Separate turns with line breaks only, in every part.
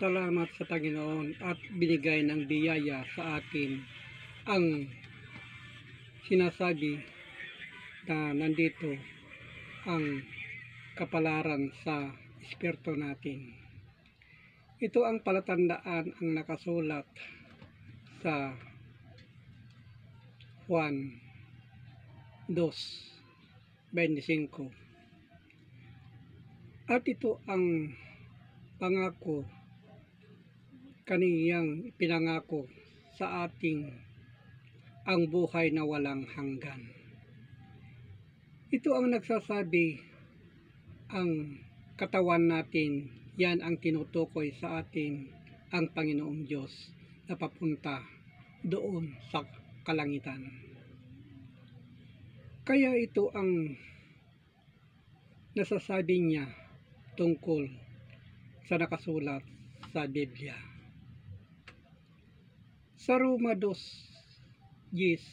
Salamat sa Panginoon at binigay ng biyaya sa atin ang sinasabi na nandito ang kapalaran sa espiritu natin. Ito ang palatandaan ang nakasulat sa Juan 2:25. At ito ang pangako kaniyang pinangako sa ating ang buhay na walang hanggan. Ito ang nagsasabi ang katawan natin, yan ang tinutukoy sa atin ang Panginoong Diyos na papunta doon sa kalangitan. Kaya ito ang nasasabi niya tungkol sa nakasulat sa Biblia. Sa Roma 2:10,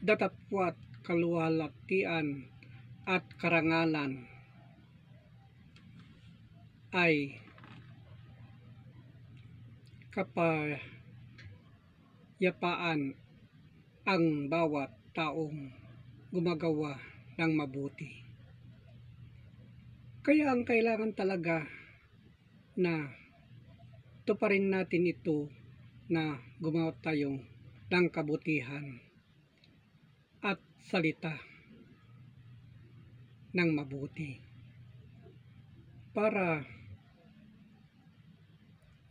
datapwat kaluwalhatian at karangalan ay kapayapaan ang bawat taong gumagawa ng mabuti. Kaya ang kailangan talaga na tuparin natin ito na gumawa tayo ng kabutihan at salita ng mabuti para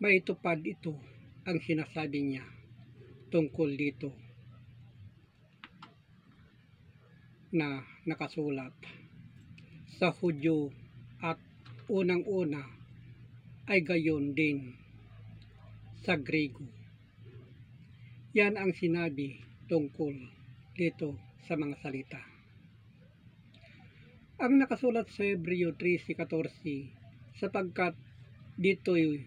maitupad ito ang sinasabi niya tungkol dito na nakasulat sa Hudyo at unang-una ay gayon din sa Grego. Yan ang sinabi tungkol dito sa mga salita. Ang nakasulat sa Hebreo 13:14, sapagkat dito'y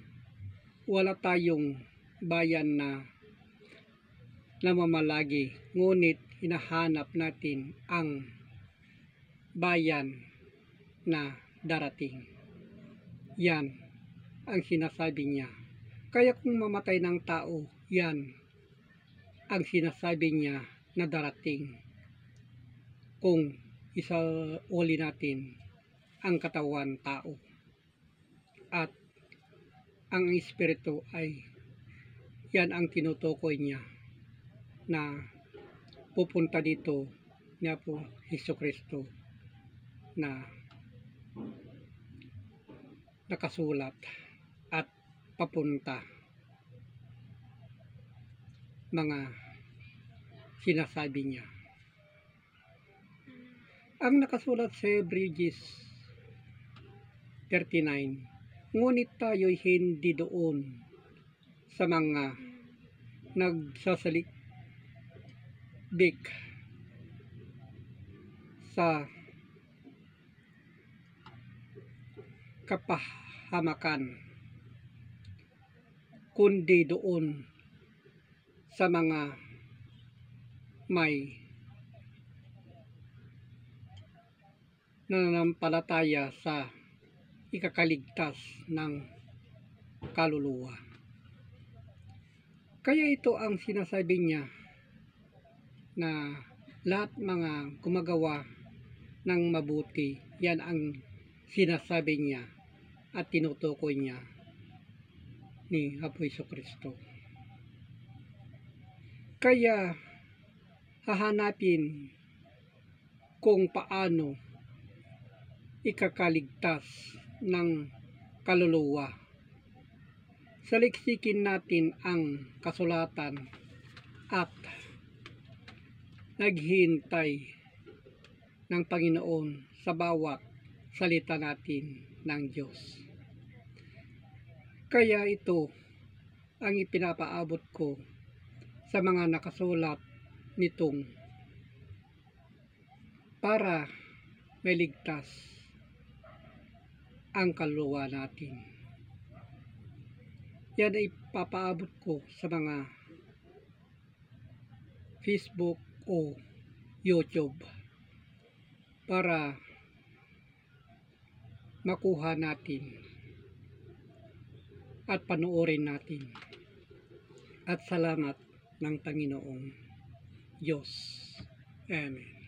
wala tayong bayan na namamalagi, ngunit hinahanap natin ang bayan na darating. Yan ang sinasabi niya. Kaya kung mamatay ng tao, yan ang sinasabi niya na darating kung isauli natin ang katawan tao. At ang espiritu ay yan ang tinutukoy niya na pupunta dito niya po Hesukristo na nakasulat at papunta mga sinasabi niya. Ang nakasulat sa Hebreo 39, ngunit tayo'y hindi doon sa mga nagsasalikbik sa kapahamakan, kundi doon sa mga may nananampalataya sa ikakaligtas ng kaluluwa. Kaya ito ang sinasabi niya na lahat mga gumagawa ng mabuti, yan ang sinasabi niya at tinutukoy niya ni Apo Hesukristo. Kaya hahanapin kung paano ikakaligtas ng kaluluwa. Saliksikin natin ang kasulatan at naghihintay ng Panginoon sa bawat salita natin ng Diyos. Kaya ito ang ipinapaabot ko sa mga nakasulat nitong para may ligtas ang kaluluwa natin. Yan ay papaabot ko sa mga Facebook o YouTube para makuha natin at panoorin natin. At salamat ng Panginoong Diyos. Amen.